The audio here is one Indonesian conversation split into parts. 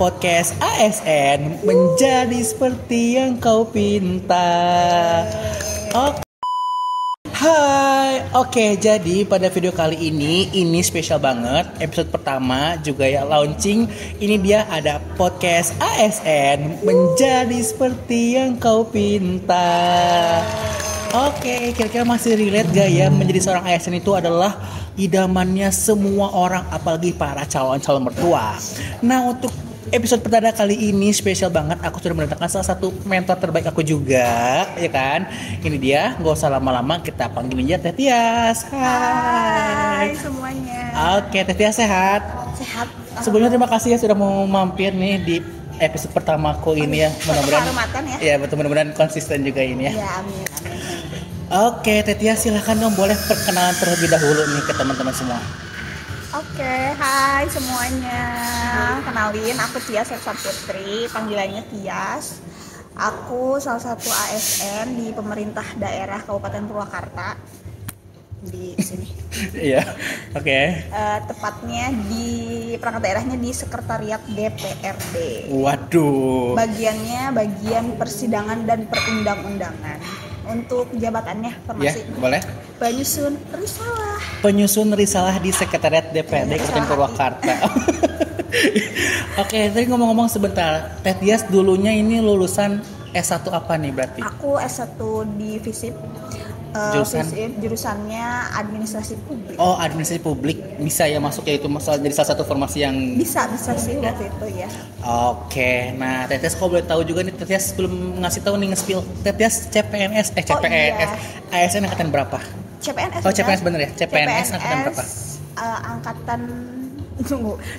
podcast ASN menjadi seperti yang kau pinta. Oke, jadi pada video kali ini spesial banget, episode pertama juga ya launching. Ini dia ada podcast ASN menjadi seperti yang kau pinta. Oke, kira-kira masih relate gak ya menjadi seorang ASN itu adalah idamannya semua orang, apalagi para calon-calon mertua. Nah, untuk episode perdana kali ini spesial banget. Aku sudah mendatangkan salah satu mentor terbaik aku juga, ya kan? Ini dia, gak usah lama-lama, kita panggil aja Teh Tias. Hai semuanya. Oke, Teh Tias sehat? Sehat. Sebelumnya terima kasih ya sudah mau mampir nih di episode pertamaku ini ya. Mudah-mudahan ya. Ya, betul, mudah-mudahan konsisten juga ini ya. Ya, amin. Oke, Teh Tias silahkan dong, boleh perkenalan terlebih dahulu nih ke teman-teman semua. Oke, hai semuanya. Kenalin, aku Tias Epsa Putri, panggilannya Tias. Aku salah satu ASN di pemerintah daerah Kabupaten Purwakarta di sini. Iya, oke. Tepatnya di perangkat daerahnya di Sekretariat DPRD. Waduh. Bagiannya bagian persidangan dan perundang-undangan. Untuk jabatannya formasi. Ya, boleh. Penyusun risalah di Sekretariat DPRD Kabupaten Purwakarta. Oke, tadi ngomong-ngomong sebentar, Teh Tias dulunya ini lulusan S1 apa nih berarti? Aku S1 di FISIP. Jurusannya administrasi publik. Oh, administrasi publik. Bisa ya masuk ya itu jadi salah satu formasi yang bisa sih waktu itu ya. Oke, nah Teh Tias kalau boleh tahu juga nih, Teh Tias belum ngasih tahu nih nge-spill. Teh Tias CPNS. Iya. ASN angkatan berapa? CPNS. Oh, CPNS bener ya? CPNS angkatan berapa? Angkatan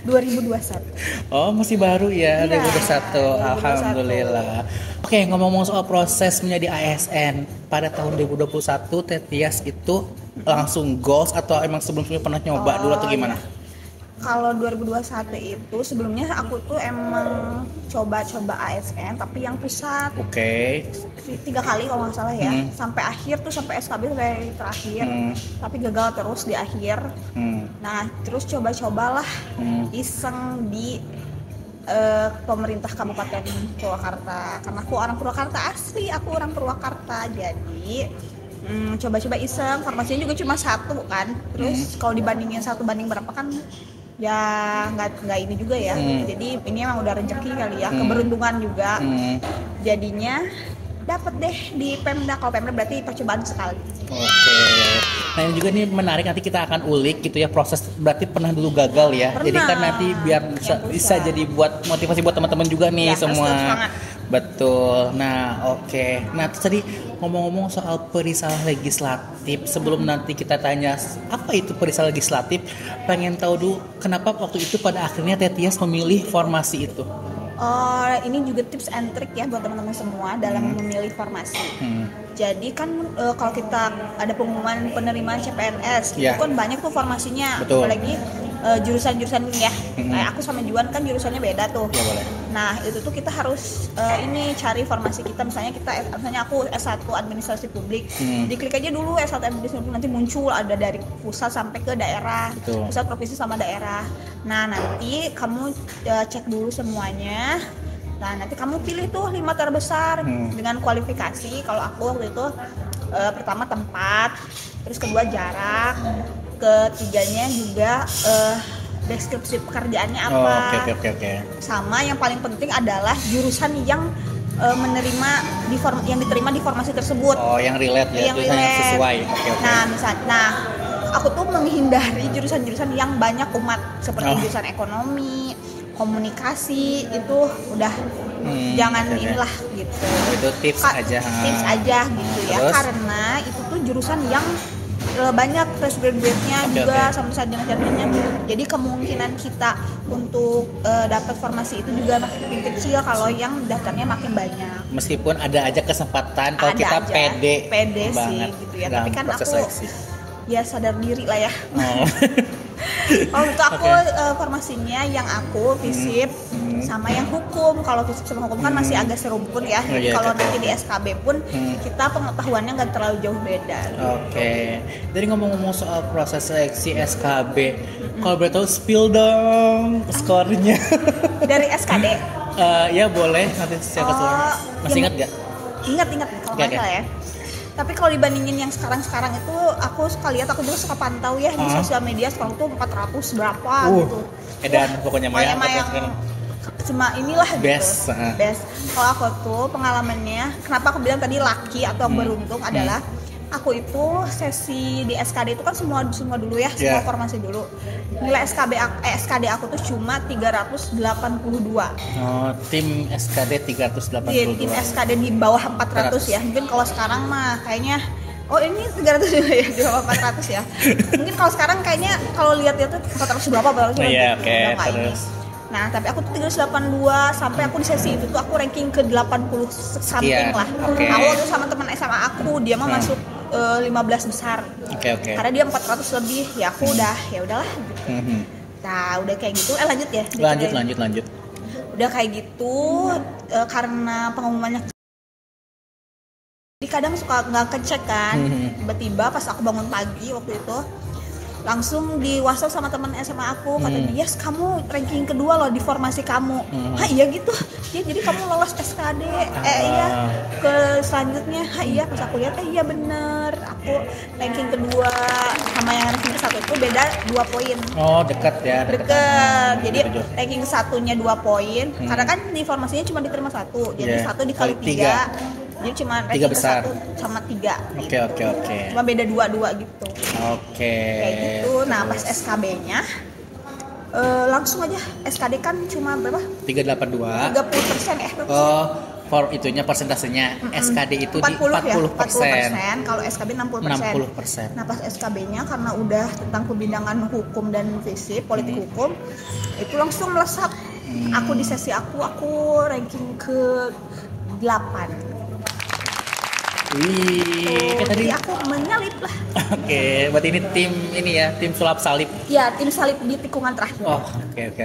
2021. Oh, masih baru ya, 2021. 2021. Alhamdulillah. Oke, ngomong-ngomong soal proses menjadi ASN pada tahun 2021, Teh Tias itu langsung goals atau emang sebelumnya pernah nyoba dulu atau gimana? Iya. Kalau 2021 itu sebelumnya aku tuh emang coba-coba ASN tapi yang pusat. Oke. 3 kali kalau nggak salah ya. Sampai akhir tuh, sampai SKB sampai terakhir. Tapi gagal terus di akhir. Nah, terus coba-cobalah iseng di pemerintah Kabupaten Purwakarta. Karena aku orang Purwakarta asli, aku orang Purwakarta. Jadi coba-coba iseng, formasinya juga cuma 1 kan. Terus kalau dibandingin 1 banding berapa kan ya nggak ini juga ya. Jadi ini emang udah rezeki kali ya, keberuntungan juga. Jadinya dapat deh di Pemda. Kalau Pemda berarti percobaan sekali. Oke. Nah, ini juga nih menarik, nanti kita akan ulik gitu ya, proses berarti pernah dulu gagal ya. Pernah. Jadi kan nanti biar bisa jadi buat motivasi buat teman-teman juga nih ya, semua. Betul. Nah, oke. Nah, tadi ngomong-ngomong soal perisalah legislatif, sebelum nanti kita tanya apa itu perisalah legislatif, pengen tahu dulu kenapa waktu itu pada akhirnya Teh Tias memilih formasi itu. Ini juga tips and trick ya buat teman-teman semua dalam memilih formasi. Jadi kan kalau kita ada pengumuman penerimaan CPNS, itu kan banyak tuh formasinya. Betul. Apalagi jurusan-jurusan ini ya. Kayak aku sama Juan kan jurusannya beda tuh. Ya, boleh. Nah, itu tuh kita harus ini cari formasi kita. Misalnya aku S1 administrasi publik. Diklik aja dulu S1 administrasi publik, nanti muncul ada dari pusat sampai ke daerah. Betul. Pusat, provinsi sama daerah. Nah, nanti kamu cek dulu semuanya. Nah, nanti kamu pilih tuh 5 terbesar dengan kualifikasi. Kalau aku waktu itu pertama tempat, terus kedua jarak, ketiganya juga deskripsi pekerjaannya apa. Oke. Sama yang paling penting adalah jurusan yang yang diterima di formasi tersebut. Oh, yang relate ya, jurusan yang sesuai. Oke. Nah, aku tuh menghindari jurusan-jurusan yang banyak umat seperti jurusan ekonomi, komunikasi, itu udah jangan inilah gitu. Itu tips aja gitu ya. Terus? Karena itu tuh jurusan yang banyak fresh graduate-nya juga sama sarjana-sarjananya. Jadi kemungkinan kita untuk dapat formasi itu juga makin kecil kalau yang daftarnya makin banyak. Meskipun ada aja kesempatan kalau kita pede sih gitu ya. Tapi kan aku ya sadar diri lah ya. Untuk aku formasinya yang aku FISIP sama yang hukum. Kalau FISIP sama hukum kan masih agak serumpun ya. Kalau nanti di SKB pun kita pengetahuannya nggak terlalu jauh beda. Oke. Jadi ngomong-ngomong soal proses seleksi SKB, kalau boleh tahu spill dong skornya. Dari SKD. Ya boleh nanti saya kasih. Masih ingat gak? Ingat kalau nggak salah ya. Tapi kalau dibandingin yang sekarang itu aku suka lihat, aku juga suka pantau ya di sosial media sekarang tuh 400 berapa gitu. Edan pokoknya yang cuma inilah best. Gitu. Best. Kalau aku tuh pengalamannya, kenapa aku bilang tadi lucky atau beruntung adalah aku itu sesi di SKD itu kan semua dulu ya, semua formasi dulu. Nilai SKD aku tuh cuma 382. Oh, tim SKD 382. Iya, tim SKD di bawah 400 ya. Mungkin kalau sekarang mah kayaknya ini 300 juga ya, di bawah 400 ya. Mungkin kalau sekarang kayaknya kalau lihat itu 400 berapa baru Iya, oke, terus. Nah, tapi aku tuh 382 sampai aku di sesi itu tuh aku ranking ke 80 something lah. Aku tuh sama teman SMA aku, dia mah masuk 15 besar. Oke. Karena dia 400 lebih, ya aku udahlah gitu. Nah, udah kayak gitu, lanjut ya. Lanjut. Udah kayak gitu, karena pengumumannya kadang suka nggak kecek kan. Tiba-tiba pas aku bangun pagi waktu itu langsung di WhatsApp sama teman SMA aku, kata dia, kamu ranking kedua loh di formasi kamu. Iya gitu ya, jadi kamu lolos SKD iya ke selanjutnya. Iya, pas aku lihat iya bener, aku ranking kedua sama yang ranking ke-1 itu beda 2 poin. Dekat ya, deket. Jadi ranking ke-1-nya 2 poin karena kan di formasinya cuma diterima 1, jadi 1 dikali 3. Jadi cuma ranking ke-1 sama 3 gitu. Oke. Cuma beda 2 gitu. Kayak gitu. Nah, pas SKB-nya langsung aja SKD kan cuma berapa? 382. 30% ya. For itunya persentasenya SKD itu 40%. Di 40%, kalau SKB 60%. Nah, pas SKB-nya karena udah tentang pembidangan hukum dan fisip, politik hukum, itu langsung melesat. Aku di sesi aku ranking ke 8. Wih, jadi aku menyalip lah. Oke, berarti ini tim sulap salib. Ya, tim salib di tikungan terakhir. Oke.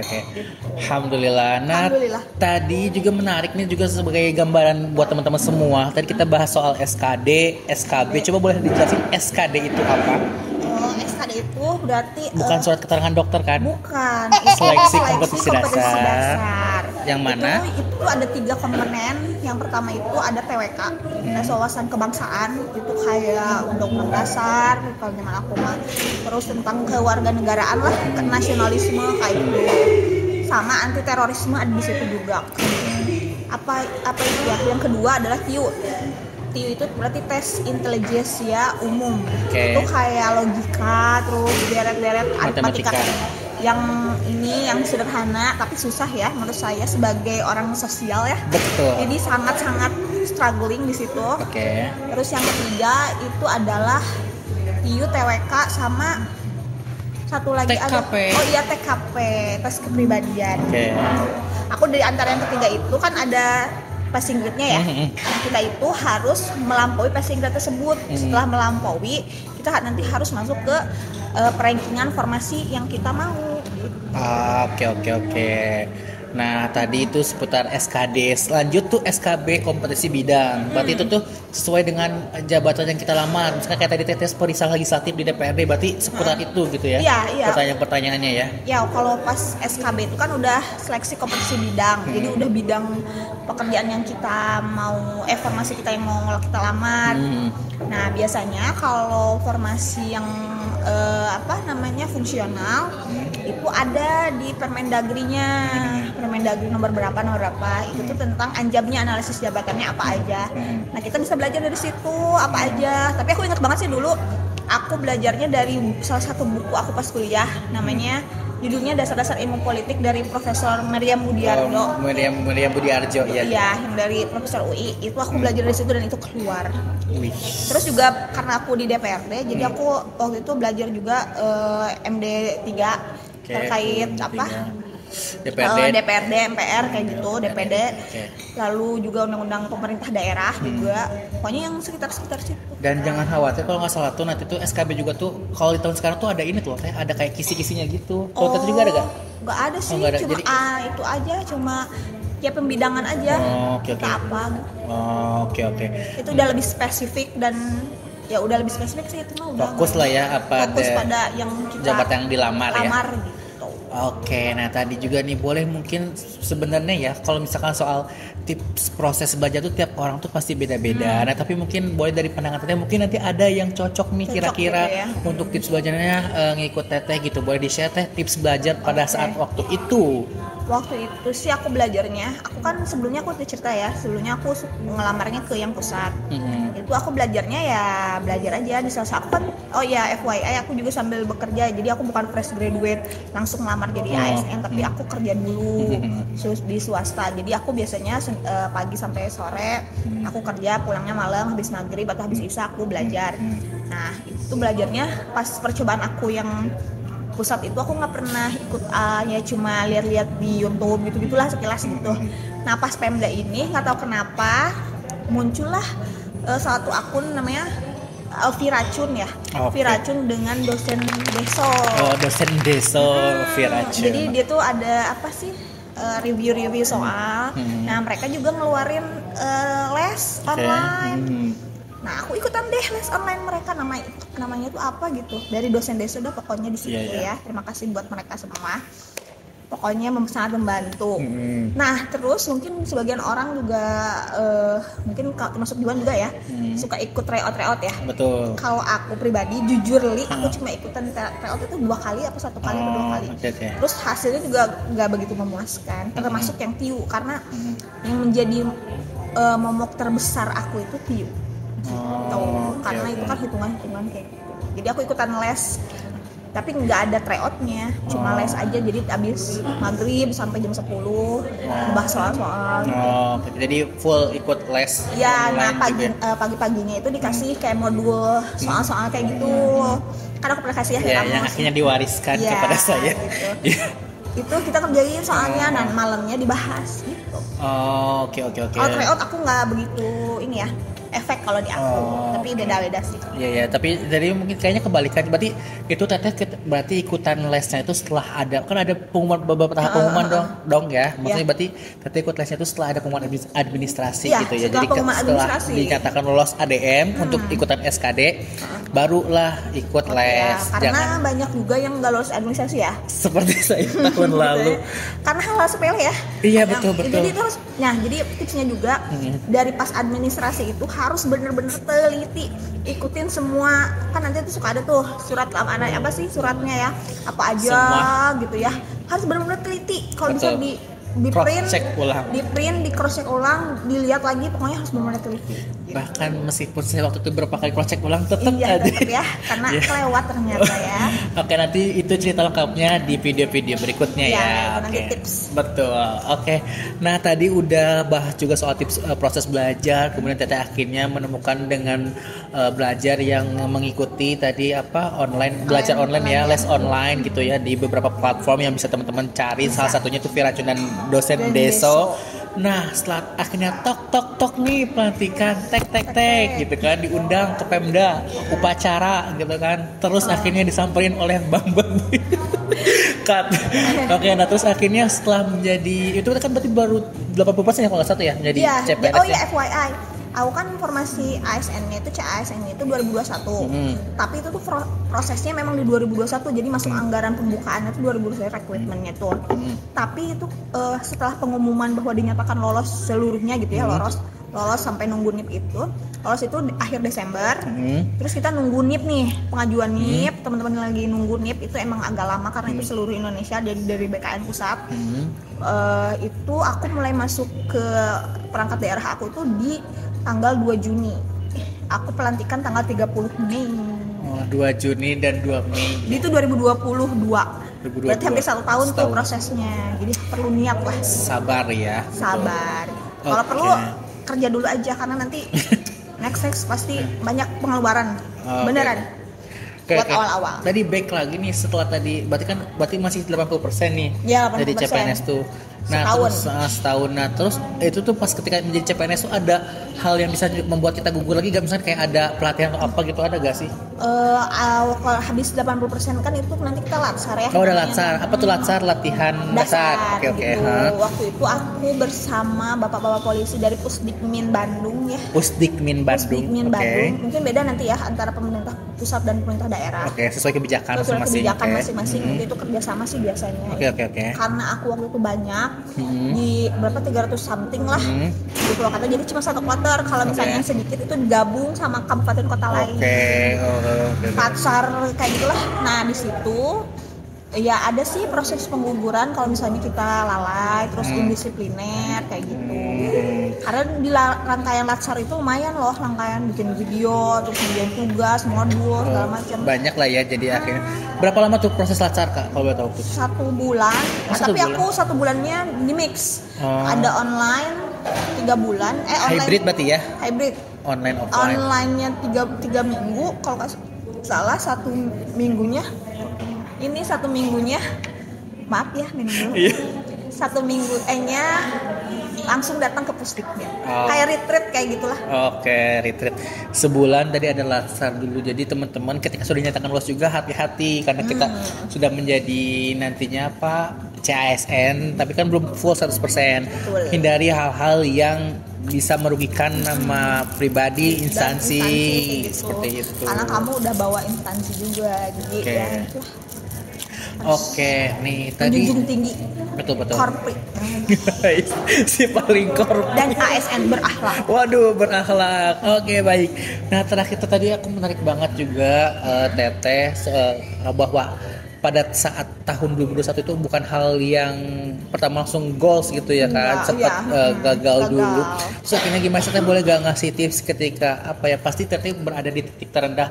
Alhamdulillah. Nah, tadi juga menarik nih juga sebagai gambaran buat teman-teman semua. Tadi kita bahas soal SKD, SKB. Coba boleh dijelasin SKD itu apa? SKD itu berarti bukan surat keterangan dokter kan? Bukan. Seleksi kompetisi dasar. Yang mana? Itu ada 3 komponen. Yang pertama itu ada TWK, tes wawasan kebangsaan. Itu kayak undang-undang dasar, kalau zaman aku mah. Terus tentang kewarganegaraan lah, nasionalisme kayak gitu. Sama anti terorisme ada di situ juga. Apa itu ya? Yang kedua adalah TIU. TIU itu berarti tes intelijensia umum. Itu kayak logika, terus deret-deret matematika. Yang ini yang sederhana tapi susah ya menurut saya sebagai orang sosial ya. Betul. Jadi sangat-sangat struggling di situ. Terus yang ketiga itu adalah TIU, TWK sama satu lagi TKP. TKP, tes kepribadian. Aku dari antara yang ketiga itu kan ada passing grade-nya ya. Kita itu harus melampaui passing grade tersebut. Setelah melampaui, kita nanti harus masuk ke perankingan formasi yang kita mau. Oke. Nah, tadi itu seputar SKD. Lanjut tuh SKB kompetisi bidang. Berarti itu tuh sesuai dengan jabatan yang kita lamar. Misalnya kayak tadi tes perisal legislatif di DPRD, berarti seputar itu gitu ya? Iya. Pertanyaannya ya? Ya, kalau pas SKB itu kan udah seleksi kompetisi bidang. Jadi udah bidang pekerjaan yang kita mau, formasi kita yang mau kita lamar. Nah, biasanya kalau formasi yang fungsional itu ada di Permendagri-nya. Permendagri nomor berapa itu tuh tentang anjabnya analisis jabatannya apa aja. Nah, kita bisa belajar dari situ apa aja. Tapi aku ingat banget sih dulu aku belajarnya dari salah satu buku aku pas kuliah, namanya judulnya Dasar-Dasar Ilmu Politik dari Profesor Meriam Budiarjo. Meriam Budiarjo ya. Iya, yang dari Profesor UI. Itu aku belajar dari situ dan itu keluar. Terus juga karena aku di DPRD, jadi aku waktu itu belajar juga MD 3 terkait DPRD, MPR kayak gitu, DPD. Lalu juga undang-undang pemerintah daerah juga. Pokoknya yang sekitar situ. Dan jangan khawatir kalau nggak salah tuh nanti tuh SKB juga tuh kalau di tahun sekarang tuh ada ini tuh ada kayak kisi-kisinya gitu. Kalau itu juga ada nggak? Nggak ada sih, cuma jadi, itu aja, cuma ya pembidangan aja. Apa gitu. Oke. Itu udah lebih spesifik dan ya udah lebih spesifik sih itu mah udah. Fokus lah ya fokus pada yang kita jabatan yang dilamar ya. Gitu. Oke, nah tadi juga nih boleh mungkin sebenarnya ya kalau misalkan soal tips proses belajar tuh tiap orang tuh pasti beda-beda. Nah tapi mungkin boleh dari pandangan teteh mungkin nanti ada yang cocok nih kira-kira gitu ya. untuk tips belajarnya ngikut teteh gitu. Boleh di-share teh tips belajar pada saat waktu itu. Waktu itu sih aku belajarnya, aku kan sebelumnya aku udah cerita ya, sebelumnya aku ngelamarnya ke yang pusat. Itu aku belajarnya ya belajar aja di salah aku kan, oh ya FYI aku juga sambil bekerja, jadi aku bukan fresh graduate langsung ngelamar jadi ASN, tapi aku kerja dulu di swasta. Jadi aku biasanya pagi sampai sore aku kerja, pulangnya malam habis maghrib atau habis isya aku belajar. Nah itu belajarnya pas percobaan aku yang pusat itu aku nggak pernah ikut ya cuma lihat-lihat di YouTube gitu-gitulah sekilas gitu. Nah pas Pemda ini nggak tahu kenapa muncullah satu akun namanya Viracun ya. Viracun dengan dosen Deso. Oh dosen Deso Viracun. Jadi dia tuh ada apa sih review-review soal. Nah mereka juga ngeluarin les online. Nah aku ikutan deh les online mereka, namanya tuh apa gitu, dari dosen Deso udah pokoknya di situ ya. Terima kasih buat mereka semua, pokoknya sangat membantu. Nah terus mungkin sebagian orang juga mungkin termasuk Juan juga ya suka ikut tryout ya. Betul. Kalau aku pribadi jujur aku cuma ikutan tryout itu 2 kali atau 1 kali atau 2 kali. Terus hasilnya juga nggak begitu memuaskan, termasuk yang TIU karena yang menjadi momok terbesar aku itu TIU. Karena itu kan hitungan kayak gitu. Jadi aku ikutan les tapi nggak ada tryoutnya, cuma les aja. Jadi abis maghrib sampai jam 10 bahas soal-soal gitu. Jadi full ikut les ya. Nah pagi-paginya itu dikasih kayak modul soal-soal kayak gitu. Karena aku pernah kasih ya yang akhirnya diwariskan kepada saya gitu. Itu kita kerjain soalnya dan malamnya dibahas gitu. Oke. Kalau tryout aku nggak begitu ini ya efek kalau di aku, tapi beda-beda sih. Iya, tapi dari mungkin kayaknya kebalikan. Berarti itu teteh berarti ikutan lesnya itu setelah ada, kan ada pengumuman beberapa tahap pengumuman dong ya. Maksudnya berarti teteh ikut lesnya itu setelah ada pengumuman administrasi gitu ya. Jadi setelah dinyatakan lolos ADM untuk ikutan SKD, barulah ikut les. Ya, karena banyak juga yang nggak lolos administrasi ya. Seperti saya tahun lalu. Karena hal sepele ya. Iya betul. Jadi itu harus, jadi tipsnya juga dari pas administrasi itu harus bener-bener teliti, ikutin semua. Kan nanti tuh suka ada tuh surat apa sih suratnya ya, apa aja semua. Gitu ya, harus bener-bener teliti. Kalau bisa di print, di cross check ulang, dilihat lagi, pokoknya harus benar-benar teliti. Bahkan meskipun saya waktu itu berapa kali cross check ulang tetap ada. Tetap ya, karena kelewat ternyata ya. Oke, nanti itu cerita lengkapnya di video-video berikutnya ya. Nanti tips. Betul. Oke. Nah, tadi udah bahas juga soal tips proses belajar, kemudian teteh akhirnya menemukan dengan belajar yang mengikuti tadi belajar online ya, les online gitu ya di beberapa platform yang bisa teman-teman cari. Salah satunya itu Viracun dan dosen Deso. Nah setelah akhirnya tok nih pelantikan tek gitu kan, diundang ke Pemda upacara gitu kan, terus akhirnya disamperin oleh Bambang cut. Oke, nah terus akhirnya setelah menjadi itu kan berarti baru 80% ya kalau nggak salah ya menjadi CPNS. Oh ya FYI, aku kan formasi ASN-nya itu CASN-nya itu 2021. Tapi itu tuh prosesnya memang di 2021, jadi masuk anggaran pembukaannya itu 2021 rekrutmennya tuh. Tapi itu setelah pengumuman bahwa dinyatakan lolos seluruhnya gitu ya, lolos sampai nunggu NIP itu. Lolos itu akhir Desember. Terus kita nunggu NIP nih, pengajuan NIP. Teman-teman lagi nunggu NIP itu emang agak lama karena itu seluruh Indonesia dari BKN pusat. Itu aku mulai masuk ke perangkat daerah aku tuh di tanggal 2 Juni. Aku pelantikan tanggal 30 Mei. 2 Juni dan 2 Mei. Itu 2022. Berarti hampir 1 tahun tuh prosesnya. Jadi perlu niat lah. Sabar ya. Sabar. Kalau perlu kerja dulu aja karena nanti next pasti banyak pengeluaran. Beneran. Buat awal-awal. Tadi back lagi nih setelah tadi berarti masih 80% nih. Ya, 80%. Dari CPNS tuh. Setahun. Nah terus itu tuh pas ketika menjadi CPNS tuh ada hal yang bisa membuat kita gugur lagi gak? Misalnya kayak ada pelatihan atau apa gitu, ada gak sih? Kalau habis 80% kan itu nanti kita latsar ya. Oh udah latsar, apa tuh latsar? Latihan dasar. Oke. Gitu. Waktu itu aku bersama bapak-bapak polisi dari Pusdikmin Bandung ya. Pusdikmin Bandung. Mungkin beda nanti ya antara pemerintah pusat dan pemerintah daerah. Oke, sesuai kebijakan masing-masing. Itu kerjasama sih biasanya. Oke. Karena aku waktu itu banyak di berapa 300 something lah di Purwakarta, jadi cuma satu kloter. Kalau misalnya yang sedikit itu digabung sama kabupaten kota lain. Latsar kayak gitulah. Nah di situ ya ada sih proses pengguguran kalau misalnya kita lalai terus indisipliner kayak gitu. Karena di rangkaian latsar itu lumayan loh, rangkaian bikin video, terus bikin tugas, modul segala macam. Banyak lah ya jadi akhirnya. Berapa lama tuh proses latsar Kak kalau boleh tahu tuh? 1 bulan. Aku 1 bulannya di mix. Ada online 3 bulan. Online. Hybrid berarti ya? Hybrid. Online offline. Online-nya 3 minggu kalau nggak salah. 1 minggunya. Ini 1 minggunya. Maaf ya minum dulu. 1 minggu nya langsung datang ke Pusdiknya. Kayak retreat kayak gitulah. Oke, retreat. Sebulan tadi ada latsar dulu. Jadi teman-teman ketika sudah dinyatakan lulus juga hati-hati karena kita sudah menjadi nantinya CASN, tapi kan belum full 100%. Betul. Hindari hal-hal yang bisa merugikan nama pribadi, instansi gitu. Seperti itu. Karena kamu udah bawa instansi juga, jadi ya itu. Oke, nih tadi menjunjung tinggi. Betul. Korpri. Si paling korp. Dan ASN berakhlak. Waduh, berakhlak. Oke, baik. Nah, terakhir tadi aku menarik banget juga Teteh bahwa pada saat tahun 2021 itu bukan hal yang pertama langsung goals gitu ya kan, sempat gagal dulu. Terus akhirnya gimana sih, boleh gak ngasih tips ketika pasti Teteh berada di titik terendah,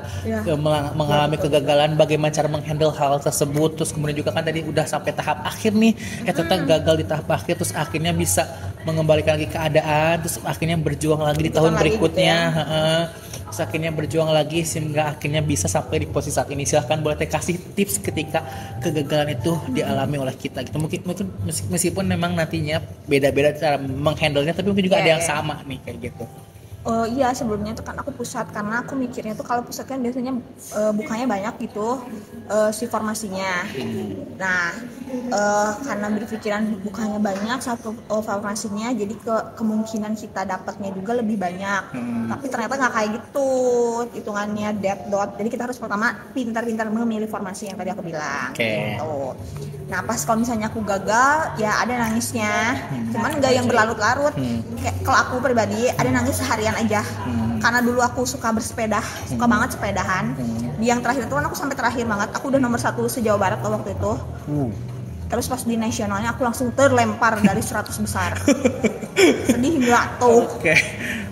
mengalami kegagalan, bagaimana cara menghandle hal tersebut. Terus kemudian juga kan tadi udah sampai tahap akhir nih, Teteh gagal di tahap akhir, terus akhirnya bisa mengembalikan lagi keadaan, terus akhirnya berjuang lagi di tahun berikutnya. Gitu ya. Terus akhirnya berjuang lagi sehingga akhirnya bisa sampai di posisi saat ini. Silahkan boleh kasih tips ketika kegagalan itu dialami oleh kita gitu. Mungkin meskipun memang nantinya beda-beda cara menghandle-nya, tapi mungkin juga ada yang sama nih kayak gitu. Iya, sebelumnya itu kan aku pusat, karena aku mikirnya tuh kalau pusat kan biasanya bukannya banyak gitu si formasinya. Nah karena berpikiran bukannya banyak satu formasinya, jadi kemungkinan kita dapatnya juga lebih banyak. Tapi ternyata nggak kayak gitu hitungannya dot. Jadi kita harus pertama pintar-pintar memilih formasi yang tadi aku bilang. Gitu. Nah pas kalau misalnya aku gagal ya ada nangisnya, cuman nggak yang berlarut-larut. Kayak kalau aku pribadi ada nangis seharian aja. Karena dulu aku suka bersepeda, suka banget sepedahan. Di yang terakhir itu kan aku sampai terakhir banget, aku udah nomor 1 se-Jawa Barat waktu itu. Terus pas di nasionalnya aku langsung terlempar dari 100 besar. Sedih nggak tuh?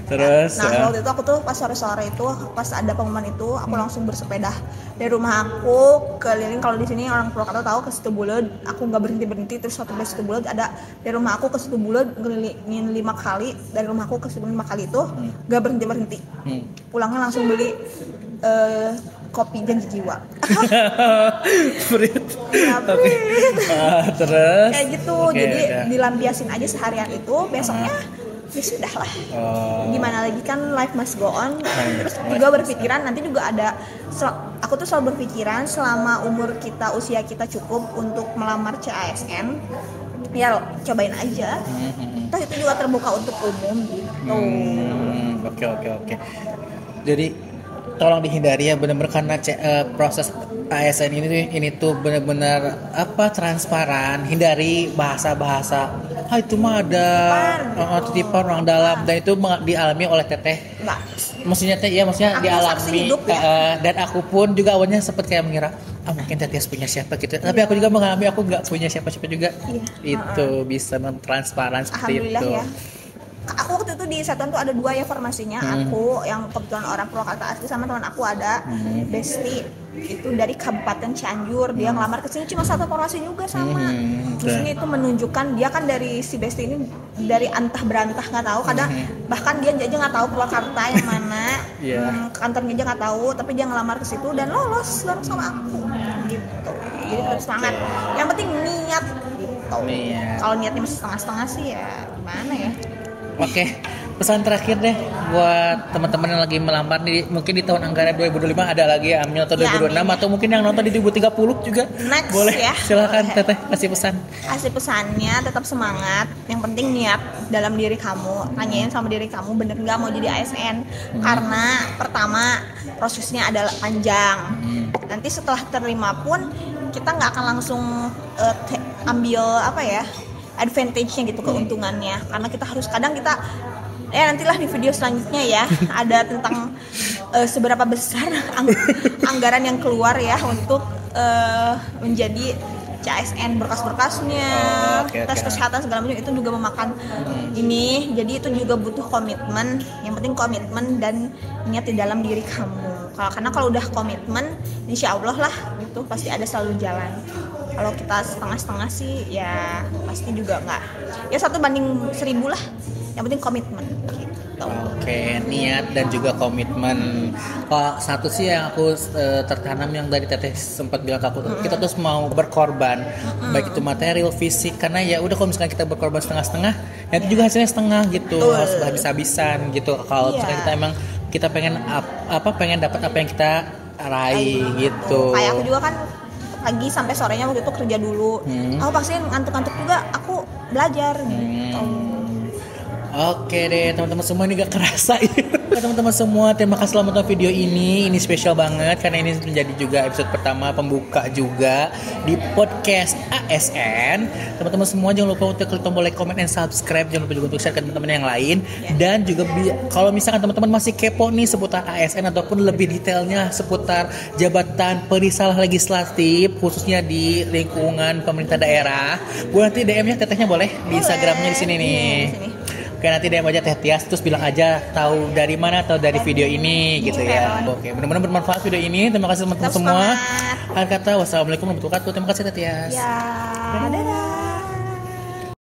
Terus nah waktu itu aku tuh pas sore-sore itu pas ada pengumuman itu aku langsung bersepeda dari rumah aku keliling. Kalau di sini orang Purwakarta tahu ke Situbulud, aku nggak berhenti terus waktu di Situbulud ada dari rumah aku ke Situbulud ngelilingin 5 kali, dari rumah aku ke Situbulud 5 kali itu nggak berhenti. Pulangnya langsung beli kopi Janji Jiwa. Terus kayak gitu. Jadi dilampiasin aja seharian itu, besoknya ya sudah lah. Gimana lagi kan life must go on. Terus juga berpikiran nanti juga ada, aku tuh selalu berpikiran selama usia kita cukup untuk melamar CASN, ya cobain aja. Toh itu juga terbuka untuk umum gitu. Oke. Jadi tolong dihindari ya benar-benar, karena proses ASN ini tuh benar-benar transparan. Hindari bahasa-bahasa itu mah ada titipan orang dalam, dan itu dialami oleh Teteh. Maksudnya dialami dan aku pun juga awalnya sempat kayak mengira mungkin Teteh punya siapa gitu, tapi aku juga mengalami aku nggak punya siapa-siapa juga. Itu bisa transparan seperti itu. Ya. Aku waktu itu di Satuan tuh ada 2 ya formasinya. Aku yang kebetulan orang Purwakarta asli, sama teman aku ada Besti itu dari Kabupaten Cianjur. Dia ngelamar ke sini cuma 1 formasi juga sama. Terus ini itu menunjukkan dia kan dari si Besti ini dari antah berantah nggak tahu, kadang bahkan dia aja nggak tahu Purwakarta yang mana. Kantornya aja nggak tahu, tapi dia ngelamar ke situ dan lolos bareng sama aku gitu. Jadi tetap semangat. Yang penting niat gitu. gitu. Iya. Kalau niatnya masih setengah-setengah sih ya gimana ya. Oke, pesan terakhir deh buat teman-teman yang lagi melamar mungkin di tahun anggaran 2025 ada lagi ya Amil atau 2026 amin. Atau mungkin yang nonton di 2030 juga Next, boleh ya. Silakan Teteh kasih pesan. Kasih pesannya tetap semangat, yang penting niat dalam diri kamu. Tanyain sama diri kamu bener nggak mau jadi ASN, karena pertama prosesnya adalah panjang. Nanti setelah terima pun kita nggak akan langsung ambil advantage-nya gitu, keuntungannya, karena kita harus kadang kita nantilah di video selanjutnya ya ada tentang seberapa besar anggaran yang keluar ya untuk menjadi CASN, berkas-berkasnya, tes kesehatan segala macam itu juga memakan ini, jadi itu juga butuh komitmen. Yang penting komitmen dan niat di dalam diri kamu. Karena kalau udah komitmen, insya Allah lah itu pasti ada selalu jalan. Kalau kita setengah-setengah sih ya pasti juga nggak. Ya 1:1000 lah. Yang penting komitmen. Gitu. Oke, niat dan juga komitmen. Kalau satu sih yang aku tertanam yang dari Teteh sempat bilang ke aku, kita terus mau berkorban, baik itu material, fisik, karena ya udah kalau misalkan kita berkorban setengah-setengah, nanti juga hasilnya setengah gitu, harus habis-habisan gitu. Kalau misalkan kita emang kita pengen dapat apa yang kita raih gitu. Kayak aku juga kan pagi sampai sorenya waktu itu kerja dulu. Aku pasti ngantuk-ngantuk juga, aku belajar gitu. Oke deh teman-teman semua, ini gak kerasa ya. Teman-teman semua, terima kasih telah menonton video ini. Ini spesial banget karena ini menjadi juga episode pertama pembuka juga di podcast ASN. Teman-teman semua jangan lupa untuk klik tombol like, comment, dan subscribe. Jangan lupa juga untuk share ke teman-teman yang lain. Dan juga kalau misalkan teman-teman masih kepo nih seputar ASN ataupun lebih detailnya seputar jabatan perisalah legislatif khususnya di lingkungan pemerintah daerah, boleh nanti DM-nya Tetehnya boleh di Instagramnya di sini nih. Oke, nanti DM aja Teh Tias, terus bilang aja tahu dari mana atau dari video ini gitu ya. Oke, mudah-mudahan bermanfaat video ini. Terima kasih teman-teman semua. Akhir kata wassalamualaikum warahmatullahi wabarakatuh. Terima kasih Teh Tias. Ya, dadah.